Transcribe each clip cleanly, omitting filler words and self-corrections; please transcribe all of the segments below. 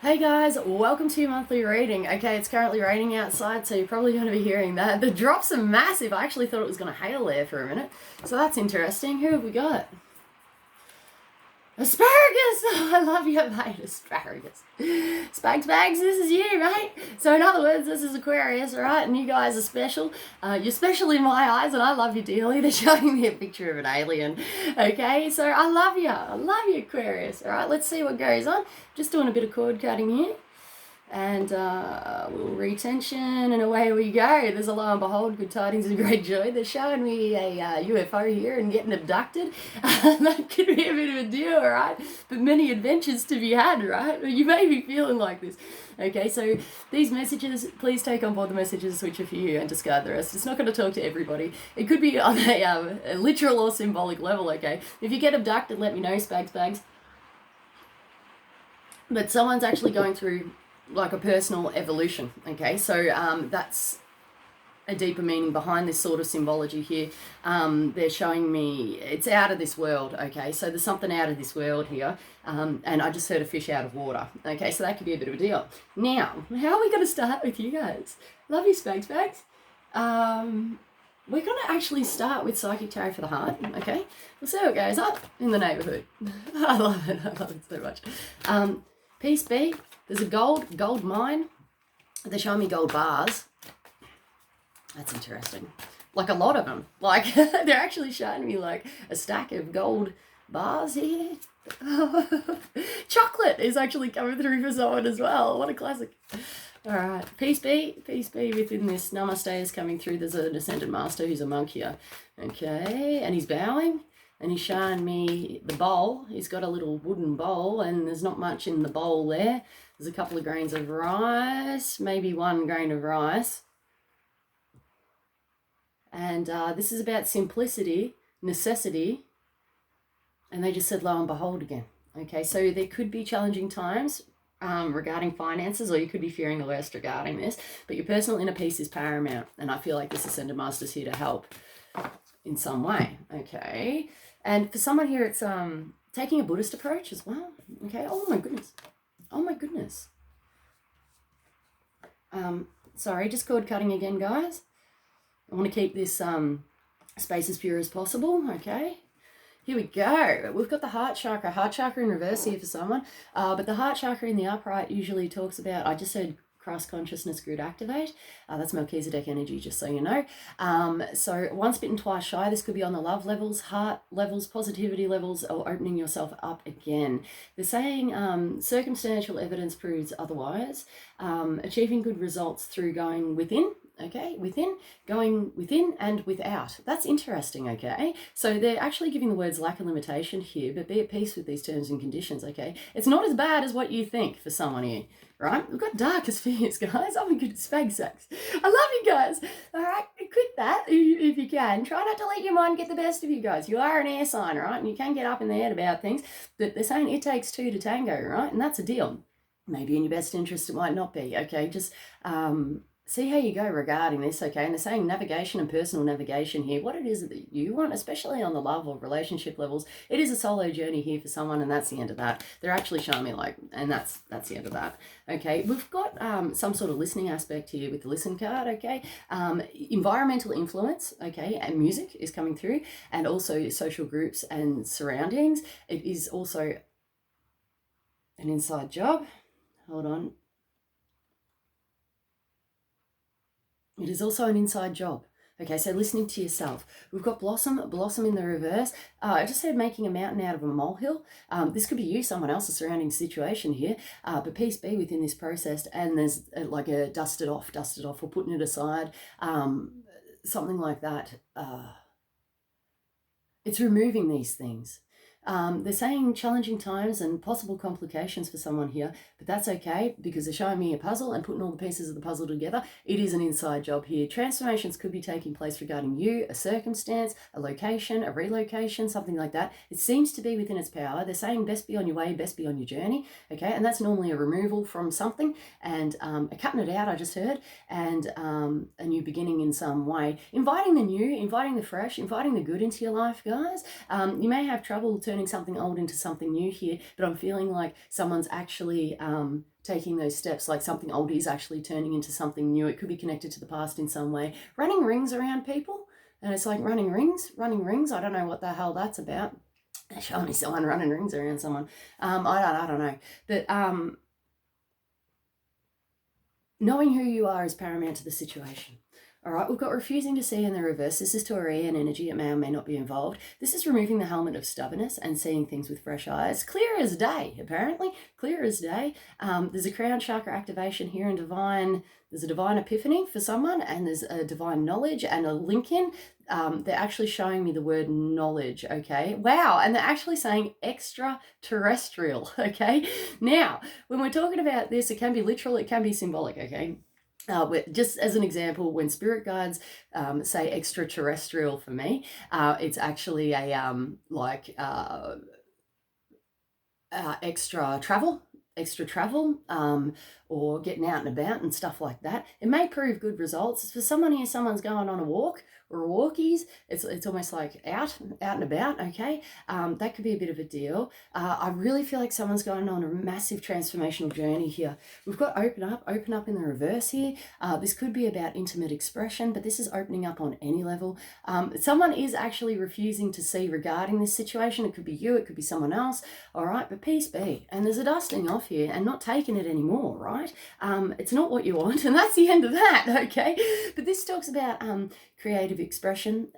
Hey guys, welcome to your monthly reading. Okay, it's currently raining outside, so you're probably going to be hearing that. The drops are massive. I actually thought it was going to hail there for a minute. So that's interesting. Who have we got? Asparagus! Oh, I love you, mate. Asparagus. Spags, this is you, mate. So in other words, this is Aquarius, right? And you guys are special. You're special in my eyes, and I love you dearly. They're showing me a picture of an alien. Okay, so I love you. I love you, Aquarius. All right, let's see what goes on. Just doing a bit of cord cutting here. And a little retention, and away we go. There's a lo and behold, good tidings and great joy. They're showing me a UFO here and getting abducted. That could be a bit of a deal, right? But many adventures to be had, right? You may be feeling like this. Okay, so these messages, please take on board the messages which are for you and discard the rest. It's not going to talk to everybody. It could be on a literal or symbolic level, okay? If you get abducted, let me know, Spags. But someone's actually going through like a personal evolution, okay? So that's a deeper meaning behind this sort of symbology here. They're showing me it's out of this world, okay? So there's something out of this world here, and I just heard a fish out of water, okay? So that could be a bit of a deal. Now, how are we going to start with you guys? Love you, Spags. We're going to actually start with Psychic Tarot for the Heart, okay? We'll see how it goes up in the neighbourhood. I love it so much. Piece B. There's a gold mine. They're showing me gold bars. That's interesting. Like a lot of them. Like they're actually showing me like a stack of gold bars here. Chocolate is actually coming through for someone as well. What a classic. All right, piece B within this Namaste is coming through. There's an Ascended Master who's a monk here. Okay, and he's bowing. And he's showing me the bowl. He's got a little wooden bowl, and there's not much in the bowl there. There's a couple of grains of rice, maybe 1 grain of rice. And this is about simplicity, necessity. And they just said, lo and behold again. Okay, so there could be challenging times regarding finances, or you could be fearing the worst regarding this. But your personal inner peace is paramount. And I feel like this Ascended Master's here to help in some way. Okay. And for someone here, it's taking a Buddhist approach as well. Okay. Oh my goodness. Sorry, just cord cutting again, guys. I want to keep this space as pure as possible. Okay. Here we go. We've got the heart chakra in reverse here for someone. But the heart chakra in the upright usually talks about, I just said, Christ consciousness grid activate. That's Melchizedek energy, just so you know. So once bitten, twice shy. This could be on the love levels, heart levels, positivity levels, or opening yourself up again. They're saying circumstantial evidence proves otherwise. Achieving good results through going within. Okay, going within and without. That's interesting, okay? So they're actually giving the words lack of limitation here, but be at peace with these terms and conditions, okay? It's not as bad as what you think for someone here, right? We've got darkest fears, guys. I'm a good spag sex. I love you guys. All right, quit that if you can. Try not to let your mind get the best of you guys. You are an air sign, right? And you can get up in the head about things, but they're saying it takes 2 to tango, right? And that's a deal. Maybe in your best interest, it might not be, okay? Just see how you go regarding this, okay? And they're saying navigation and personal navigation here. What it is that you want, especially on the love or relationship levels, it is a solo journey here for someone, and that's the end of that. They're actually showing me like, and that's the end of that. Okay, we've got some sort of listening aspect here with the listen card, okay? Environmental influence, okay, and music is coming through, and also social groups and surroundings. It is also an inside job. Hold on. It is also an inside job. Okay, so listening to yourself. We've got blossom in the reverse. I just said making a mountain out of a molehill. This could be you, someone else's surrounding situation here. But peace be within this process. And there's like a dust it off, or putting it aside. Something like that. It's removing these things. They're saying challenging times and possible complications for someone here, but that's okay because they're showing me a puzzle and putting all the pieces of the puzzle together. It is an inside job here. Transformations could be taking place regarding you, a circumstance, a location, a relocation, something like that. It seems to be within its power. They're saying best be on your way, best be on your journey, okay? And that's normally a removal from something and a cutting it out, I just heard, and a new beginning in some way. Inviting the new, inviting the fresh, inviting the good into your life, guys. You may have trouble turning turning something old into something new here, but I'm feeling like someone's actually taking those steps, like something old is actually turning into something new. It could be connected to the past in some way. Running rings around people, and it's like running rings. I don't know what the hell that's about. They're showing me someone running rings around someone. I don't know. But knowing who you are is paramount to the situation. All right, we've got refusing to see in the reverse. This is Taurian energy. It may or may not be involved. This is removing the helmet of stubbornness and seeing things with fresh eyes. Clear as day, apparently. Clear as day. There's a crown chakra activation here in divine. There's a divine epiphany for someone, and there's a divine knowledge and a link in. They're actually showing me the word knowledge, okay? Wow, and they're actually saying extraterrestrial, okay? Now, when we're talking about this, it can be literal, it can be symbolic, okay? Just as an example, when spirit guides say extraterrestrial for me, it's actually a extra travel, or getting out and about and stuff like that. It may prove good results. For someone here, someone's going on a walk or walkies, it's almost like out and about, okay? That could be a bit of a deal. I really feel like someone's going on a massive transformational journey here. We've got open up in the reverse here. This could be about intimate expression, but this is opening up on any level. Someone is actually refusing to see regarding this situation. It could be you, it could be someone else, all right? But peace be. And there's a dusting off here and not taking it anymore, right? It's not what you want, and that's the end of that, okay? But this talks about creative expression.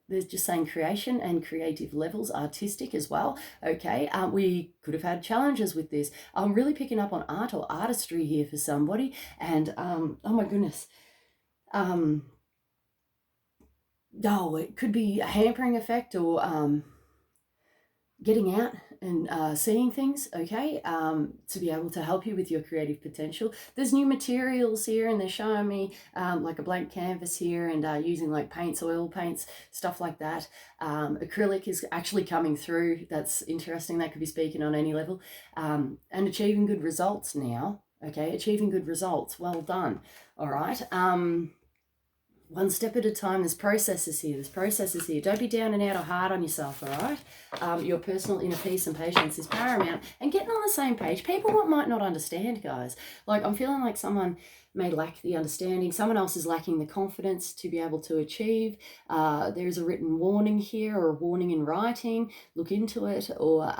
There's just saying creation and creative levels, artistic as well, okay? We could have had challenges with this. I'm really picking up on art or artistry here for somebody, and oh my goodness. It could be a hampering effect or getting out and seeing things, okay, to be able to help you with your creative potential. There's new materials here, and they're showing me like a blank canvas here, and using like paints, oil paints, stuff like that. Acrylic is actually coming through. That's interesting. That could be speaking on any level. And achieving good results now, okay, achieving good results. Well done. All right. One step at a time. There's processes here. Don't be down and out or hard on yourself, all right? Your personal inner peace and patience is paramount. And getting on the same page. People might not understand, guys. Like, I'm feeling like someone may lack the understanding. Someone else is lacking the confidence to be able to achieve. There's a written warning here, or a warning in writing. Look into it. Or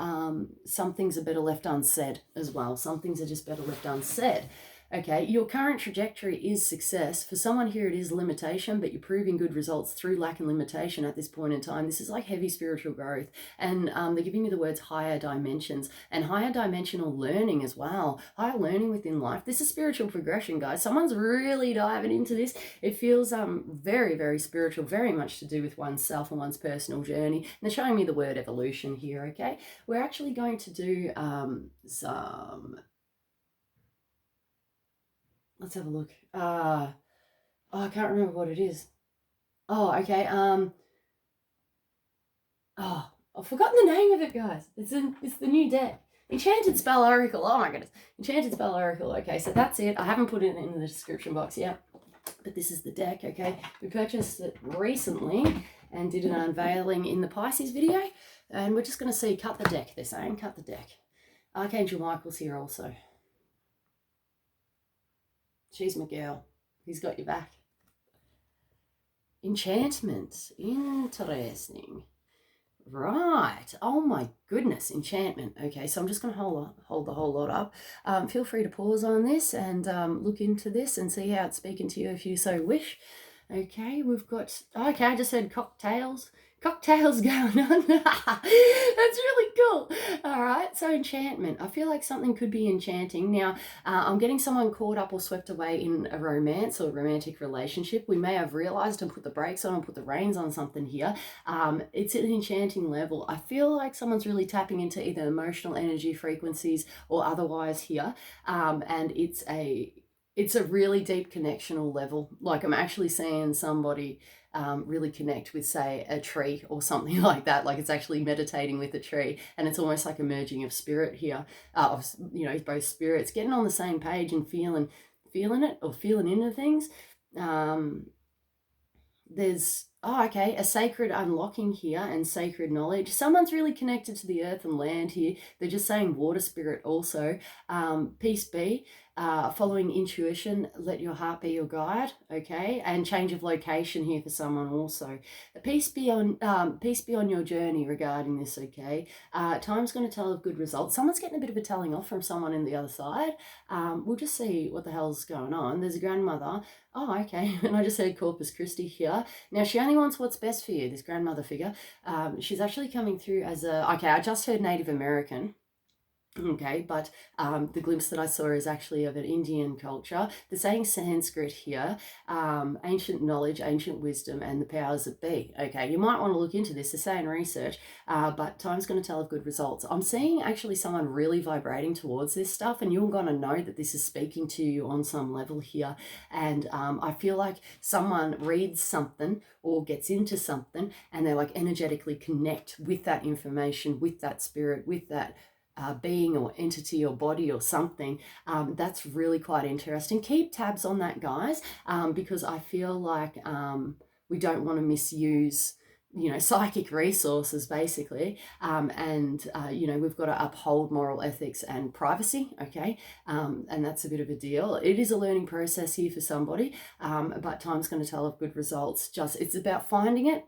some things are better left unsaid as well. Some things are just better left unsaid. Okay, your current trajectory is success. For someone here, it is limitation, but you're proving good results through lack and limitation at this point in time. This is like heavy spiritual growth. And they're giving me the words higher dimensions and higher dimensional learning as well. Higher learning within life. This is spiritual progression, guys. Someone's really diving into this. It feels very, very spiritual, very much to do with oneself and one's personal journey. And they're showing me the word evolution here, okay? We're actually going to do some... Let's have a look. I can't remember what it is. Oh, okay. I've forgotten the name of it, guys. It's the new deck. Enchanted Spell Oracle. Oh my goodness. Enchanted Spell Oracle. Okay, so that's it. I haven't put it in the description box yet, but this is the deck, okay? We purchased it recently and did an unveiling in the Pisces video, and we're just going to see, cut the deck, they're saying, cut the deck. Archangel Michael's here also. She's my girl. He's got your back. Enchantment. Interesting. Right. Oh my goodness. Enchantment. Okay, so I'm just going to hold the whole lot up. Feel free to pause on this and look into this and see how it's speaking to you if you so wish. Okay, we've got... Okay, I just said cocktails. Cocktails going on. That's really cool. All right, so enchantment. I feel like something could be enchanting. Now, I'm getting someone caught up or swept away in a romance or romantic relationship. We may have realized and put the brakes on and put the reins on something here. It's at an enchanting level. I feel like someone's really tapping into either emotional energy frequencies or otherwise here. And it's a really deep connectional level. Like, I'm actually seeing somebody really connect with, say, a tree or something like that. Like, it's actually meditating with a tree, and it's almost like a merging of spirit here, of, you know, both spirits getting on the same page and feeling it or feeling into things. There's Oh, okay. A sacred unlocking here and sacred knowledge. Someone's really connected to the earth and land here. They're just saying water spirit also. Peace be. Following intuition, let your heart be your guide. Okay, and change of location here for someone also. Peace be on your journey regarding this. Okay, time's going to tell of good results. Someone's getting a bit of a telling off from someone in the other side. We'll just see what the hell's going on. There's a grandmother. Oh, okay. And I just heard Corpus Christi here. Now, she only wants what's best for you, this grandmother figure. She's actually coming through as a... Okay, I just heard Native American. Okay, but the glimpse that I saw is actually of an Indian culture. They're saying Sanskrit here, ancient knowledge, ancient wisdom, and the powers that be. Okay, you might want to look into this. They're saying research, but time's going to tell of good results. I'm seeing actually someone really vibrating towards this stuff, and you're going to know that this is speaking to you on some level here. And I feel like someone reads something or gets into something, and they like energetically connect with that information, with that spirit, with that being or entity or body or something. That's really quite interesting. Keep tabs on that, guys, because I feel like we don't want to misuse psychic resources basically, and we've got to uphold moral ethics and privacy. Okay, and that's a bit of a deal. It is a learning process here for somebody, but time's going to tell of good results. It's about finding it,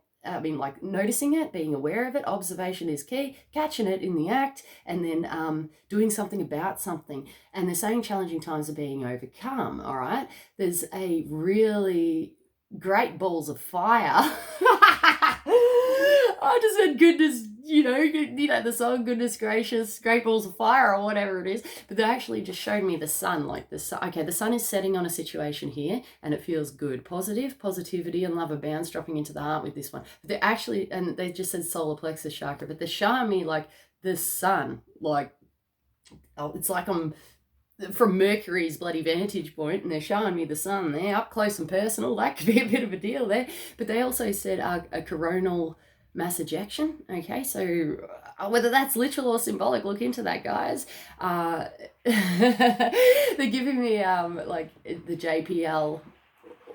noticing it, being aware of it. Observation is key, catching it in the act, and then doing something about something. And they're saying challenging times are being overcome, all right? There's a really great balls of fire. I just said goodness, the song Goodness Gracious, Great Balls of Fire or whatever it is. But they actually just showed me the sun, like the sun. Okay, the sun is setting on a situation here and it feels good. Positivity and love are bounds dropping into the heart with this one. But they're actually, and they just said solar plexus chakra, but they're showing me like the sun, it's like I'm from Mercury's bloody vantage point, and they're showing me the sun there up close and personal. That could be a bit of a deal there. But they also said a coronal mass ejection. Okay, so whether that's literal or symbolic, look into that, guys. They're giving me the JPL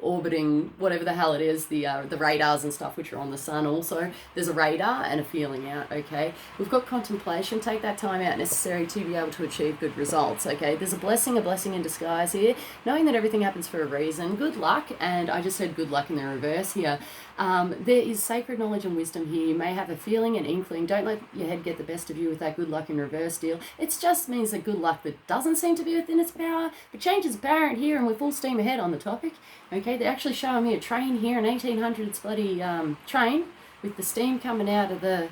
orbiting, whatever the hell it is, the radars and stuff which are on the sun. Also there's a radar and a feeling out. Okay, we've got contemplation. Take that time out necessary to be able to achieve good results. Okay, there's a blessing in disguise here, knowing that everything happens for a reason. Good luck. And I just said good luck in the reverse here. There is sacred knowledge and wisdom here. You may have a feeling, an inkling. Don't let your head get the best of you with that good luck in reverse deal. It just means that good luck that doesn't seem to be within its power, but change is apparent here, and we're full steam ahead on the topic. Okay, they're actually showing me a train here, an 1800s bloody train with the steam coming out of the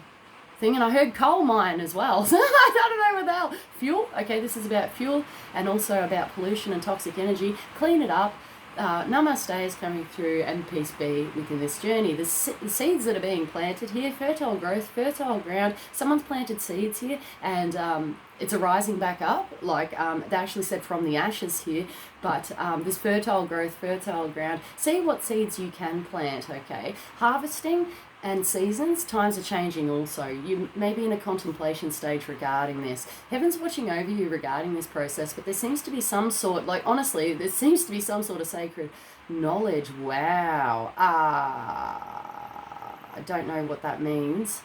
thing, and I heard coal mine as well. So I don't know what the hell. Fuel. Okay, this is about fuel and also about pollution and toxic energy. Clean it up. Namaste is coming through, and peace be within this journey. The seeds that are being planted here, fertile growth, fertile ground. Someone's planted seeds here, and it's a rising back up. They actually said from the ashes here, but this fertile growth, fertile ground. See what seeds you can plant. Okay, harvesting and seasons, times are changing also. You may be in a contemplation stage regarding this. Heaven's watching over you regarding this process, but there seems to be some sort, there seems to be some sort of sacred knowledge. Wow. I don't know what that means.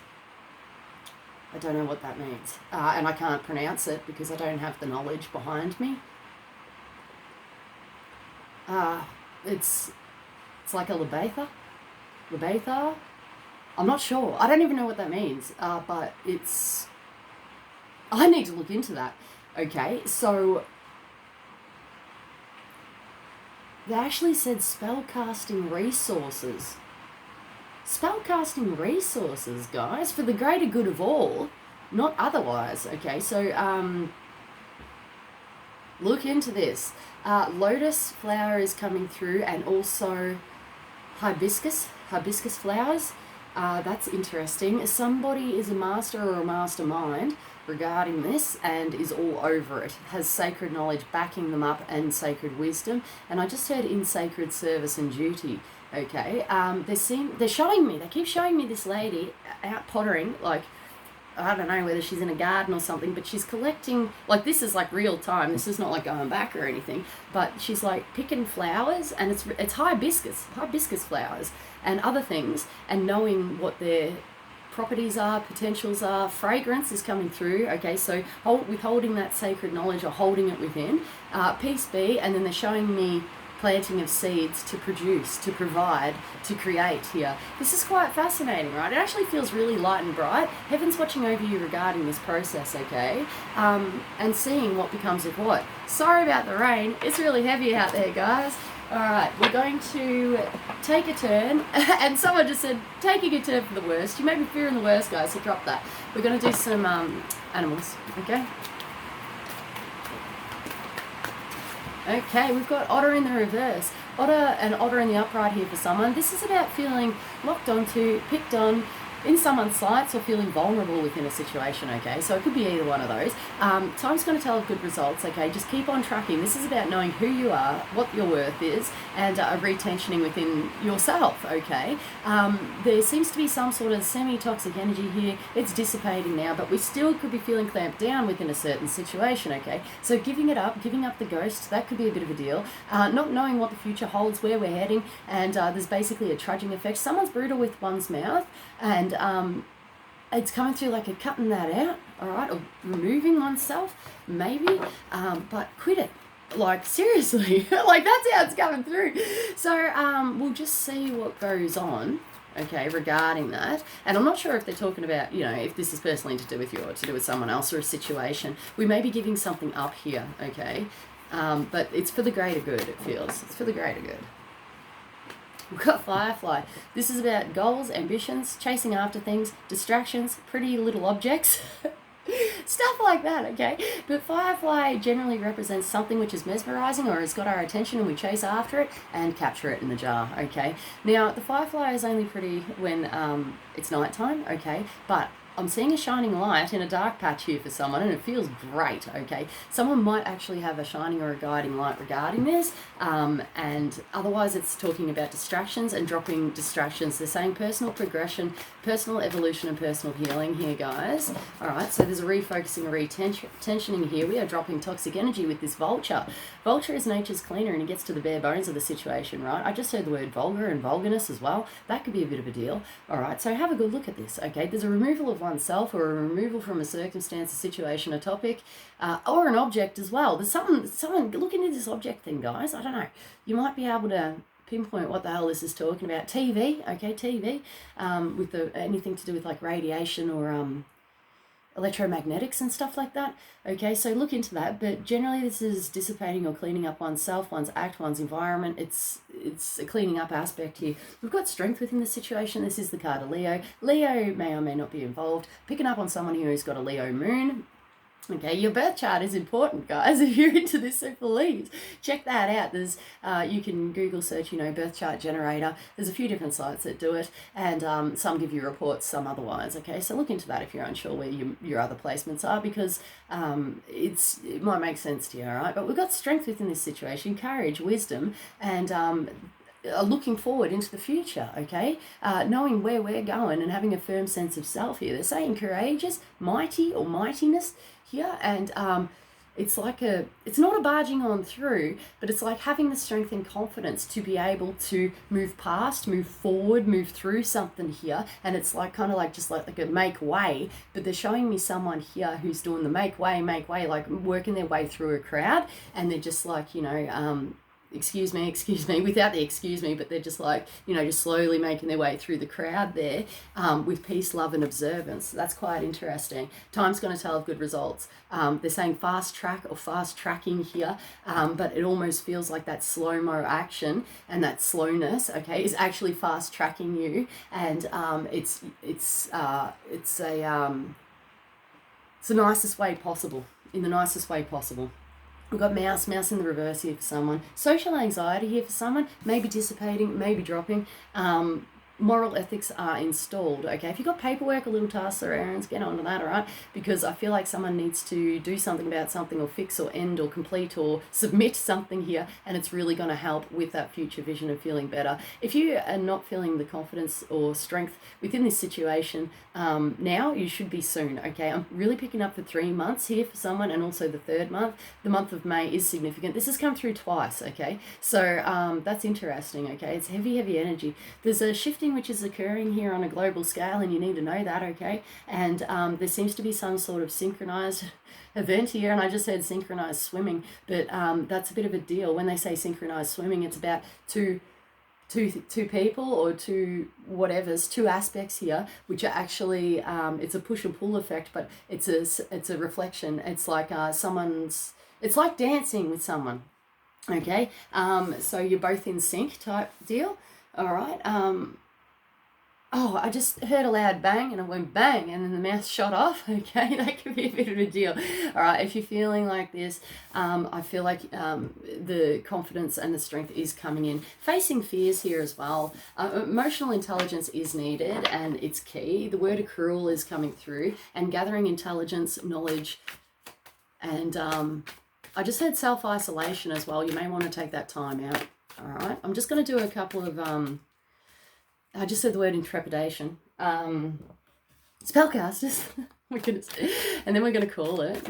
And I can't pronounce it because I don't have the knowledge behind me. It's like a Labatha. I'm not sure. I don't even know what that means, but I need to look into that. Okay, so they actually said spellcasting resources. Spellcasting resources, guys, for the greater good of all, not otherwise. Okay, so look into this. Lotus flower is coming through, and also hibiscus flowers. That's interesting. Somebody is a master or a mastermind regarding this and is all over it, has sacred knowledge backing them up and sacred wisdom. And I just heard in sacred service and duty. Okay, they keep showing me this lady out pottering, I don't know whether she's in a garden or something, but she's collecting, like this is like real time. This is not like going back or anything, but she's like picking flowers, and it's hibiscus flowers and other things, and knowing what their properties are, potentials are, fragrance is coming through. Okay, so withholding that sacred knowledge or holding it within, peace be, and then they're showing me planting of seeds to produce, to provide, to create here. This is quite fascinating, right? It actually feels really light and bright. Heaven's watching over you regarding this process, okay? And seeing what becomes of what. Sorry about the rain. It's really heavy out there, guys. All right, we're going to take a turn. And someone just said, taking a turn for the worst. You may be fearing the worst, guys, so drop that. We're going to do some animals, okay? Okay, we've got otter in the reverse. Otter and otter in the upright here for someone. This is about feeling locked onto, picked on, in someone's sights, or feeling vulnerable within a situation, okay? So it could be either one of those. Time's going to tell of good results, okay? Just keep on tracking. This is about knowing who you are, what your worth is, and retensioning within yourself, okay? There seems to be some sort of semi-toxic energy here. It's dissipating now, but we still could be feeling clamped down within a certain situation, okay? So giving it up, giving up the ghost, that could be a bit of a deal. Not knowing what the future holds, where we're heading, and there's basically a trudging effect. Someone's brutal with one's mouth, and it's coming through like a cutting that out, all right, or removing oneself, maybe, but quit it. Like, seriously, like that's how it's coming through. So we'll just see what goes on, okay, regarding that. And I'm not sure if they're talking about, you know, if this is personally to do with you or to do with someone else or a situation. We may be giving something up here, okay, but it's for the greater good, it feels. It's for the greater good. We've got Firefly. This is about goals, ambitions, chasing after things, distractions, pretty little objects, stuff like that, okay? But Firefly generally represents something which is mesmerizing or has got our attention, and we chase after it and capture it in the jar, okay? Now, the Firefly is only pretty when it's nighttime, okay? But I'm seeing a shining light in a dark patch here for someone, and it feels great, okay? Someone might actually have a shining or a guiding light regarding this, and otherwise it's talking about distractions and dropping distractions. They're saying personal progression, personal evolution, and personal healing here, guys. All right, so there's a refocusing, a retensioning here. We are dropping toxic energy with this vulture. Vulture is nature's cleaner, and he gets to the bare bones of the situation, right? I just heard the word vulgar and vulgarness as well. That could be a bit of a deal. All right, so have a good look at this, okay? There's a removal of oneself, or a removal from a circumstance, a situation, a topic, or an object as well. There's someone look into this object thing, guys. I don't know. You might be able to pinpoint what the hell this is talking about. TV, okay, TV, with anything to do with like radiation or electromagnetics and stuff like that. Okay, so look into that. But generally this is dissipating or cleaning up oneself, one's act, one's environment. It's a cleaning up aspect here. We've got strength within the situation. This is the card of Leo. Leo may or may not be involved. Picking up on someone here who's got a Leo moon. Okay, your birth chart is important, guys. If you're into this, so please check that out. There's you can Google search, you know, birth chart generator. There's a few different sites that do it, and some give you reports, some otherwise. Okay, so look into that if you're unsure where your other placements are, because it might make sense to you. All right, but we've got strength within this situation, courage, wisdom, and looking forward into the future, okay? Knowing where we're going and having a firm sense of self here. They're saying courageous, mighty, or mightiness here, and it's like it's not a barging on through, but it's like having the strength and confidence to be able to move past, move forward, move through something here. And it's like kind of like just like a make way, but they're showing me someone here who's doing the make way, like working their way through a crowd, and they're just like, you know, excuse me, without the excuse me, but they're just like, you know, just slowly making their way through the crowd there, with peace, love, and observance. That's quite interesting. Time's going to tell of good results. They're saying fast track or fast tracking here, but it almost feels like that slow-mo action and that slowness, okay, is actually fast tracking you, and it's the nicest way possible, in the nicest way possible. We've got mouse in the reverse here for someone. Social anxiety here for someone, maybe dissipating, maybe dropping. moral ethics are installed, okay? If you've got paperwork or little tasks or errands, get onto that, all right? Because I feel like someone needs to do something about something, or fix or end or complete or submit something here, and it's really going to help with that future vision of feeling better. If you are not feeling the confidence or strength within this situation now, you should be soon, okay? I'm really picking up for 3 months here for someone, and also the third month. The month of May is significant. This has come through twice, okay? So that's interesting, okay? It's heavy energy. There's a shifting which is occurring here on a global scale, and you need to know that, okay? And there seems to be some sort of synchronized event here, and I just said synchronized swimming, but that's a bit of a deal. When they say synchronized swimming, it's about two people, or two aspects here, which are actually it's a push and pull effect, but it's a reflection. It's like it's like dancing with someone, okay? So you're both in sync type deal, all right? Oh, I just heard a loud bang, and it went bang, and then the mouth shot off, okay? That could be a bit of a deal. All right, if you're feeling like this, I feel like the confidence and the strength is coming in. Facing fears here as well. Emotional intelligence is needed, and it's key. The word accrual is coming through, and gathering intelligence, knowledge, and I just had self-isolation as well. You may want to take that time out, all right? I'm just going to do a couple of... I just said the word intrepidation. Spellcasters. My goodness. And then we're going to call it.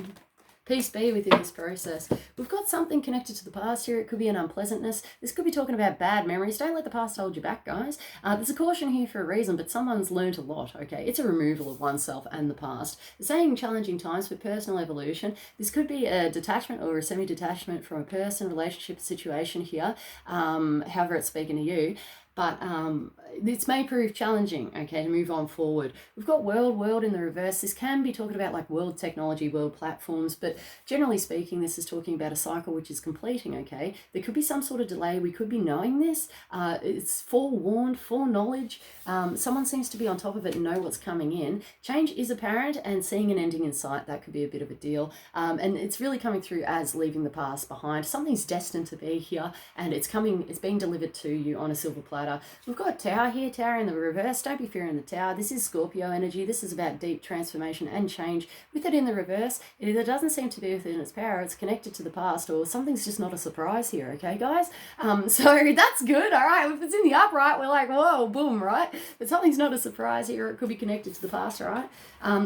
Peace be within this process. We've got something connected to the past here. It could be an unpleasantness. This could be talking about bad memories. Don't let the past hold you back, guys. There's a caution here for a reason, but someone's learned a lot, okay? It's a removal of oneself and the past. It's saying challenging times for personal evolution. This could be a detachment or a semi-detachment from a person, relationship, situation here, however it's speaking to you. But this may prove challenging, okay, to move on forward. We've got world in the reverse. This can be talking about like world technology, world platforms, but generally speaking, this is talking about a cycle which is completing, okay? There could be some sort of delay. We could be knowing this. It's forewarned, foreknowledge. Someone seems to be on top of it and know what's coming in. Change is apparent, and seeing an ending in sight, that could be a bit of a deal. And it's really coming through as leaving the past behind. Something's destined to be here, and it's being delivered to you on a silver platter. We've got Tower here, Tower in the reverse. Don't be fearing the Tower. This is Scorpio energy. This is about deep transformation and change. With it in the reverse, it either doesn't seem to be within its power, it's connected to the past, or something's just not a surprise here, okay, guys? So that's good, all right? If it's in the upright, we're like, whoa, boom, right? But something's not a surprise here, or it could be connected to the past, all right?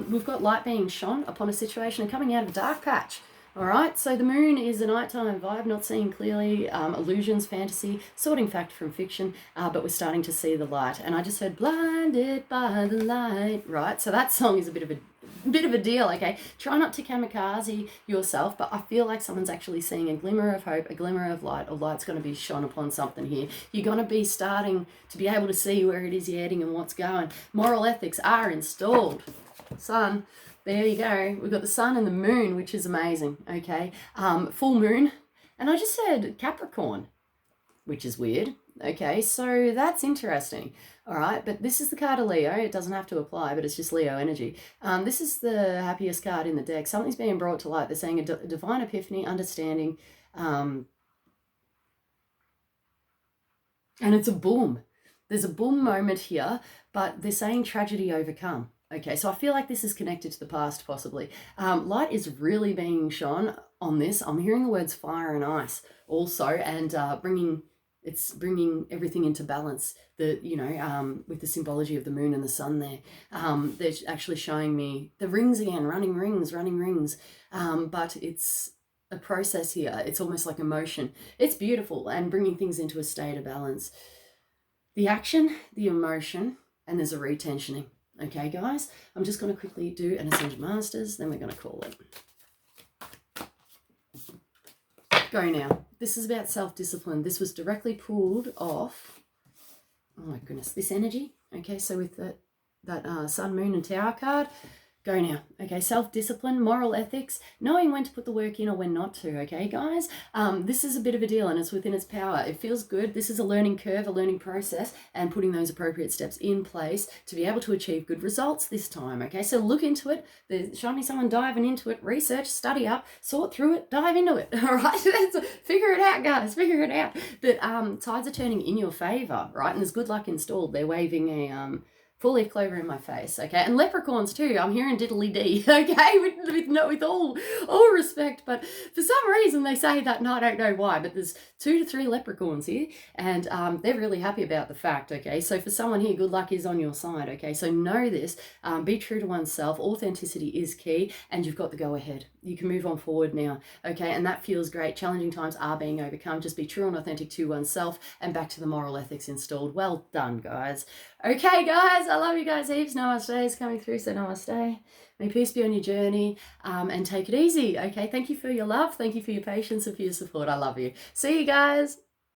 We've got light being shone upon a situation and coming out of a dark patch. All right, so the moon is a nighttime vibe, not seeing clearly, illusions, fantasy, sorting fact from fiction, but we're starting to see the light. And I just heard blinded by the light, right? So that song is a bit of a deal, okay? Try not to kamikaze yourself, but I feel like someone's actually seeing a glimmer of hope, a glimmer of light, or light's going to be shone upon something here. You're going to be starting to be able to see where it is you're heading and what's going. Moral ethics are installed. Sun. There you go. We've got the sun and the moon, which is amazing, okay? Full moon. And I just said Capricorn, which is weird, okay? So that's interesting, all right? But this is the card of Leo. It doesn't have to apply, but it's just Leo energy. This is the happiest card in the deck. Something's being brought to light. They're saying a divine epiphany, understanding, and it's a boom. There's a boom moment here, but they're saying tragedy overcome. Okay, so I feel like this is connected to the past, possibly. Light is really being shone on this. I'm hearing the words fire and ice also, and bringing everything into balance. With the symbology of the moon and the sun there. They're actually showing me the rings again, running rings. But it's a process here. It's almost like emotion. It's beautiful and bringing things into a state of balance. The action, the emotion, and there's a retensioning. Okay, guys, I'm just going to quickly do an Ascended Masters, then we're going to call it. Go now. This is about self-discipline. This was directly pulled off, oh my goodness, this energy. Okay, so with that Sun, Moon and Tower card, Go now, okay? Self-discipline, moral ethics, knowing when to put the work in or when not to, okay, guys? This is a bit of a deal and it's within its power. It feels good. This is a learning curve, a learning process, and putting those appropriate steps in place to be able to achieve good results this time, okay? So look into it. Show me someone diving into it, research, study up, sort through it, dive into it, all right? Figure it out, guys, figure it out. But tides are turning in your favor, right? And there's good luck installed. They're waving a... full leaf clover in my face, okay? And leprechauns too. I'm hearing diddly-dee, okay? With all respect, but for some reason they say that, and I don't know why, but there's 2 to 3 leprechauns here, and they're really happy about the fact, okay? So for someone here, good luck is on your side, okay? So know this, be true to oneself. Authenticity is key, and you've got the go-ahead. You can move on forward now, okay? And that feels great. Challenging times are being overcome. Just be true and authentic to oneself, and back to the moral ethics installed. Well done, guys. Okay, guys, I love you guys heaps. Namaste is coming through, so namaste. May peace be on your journey, and take it easy, okay? Thank you for your love. Thank you for your patience and for your support. I love you. See you guys.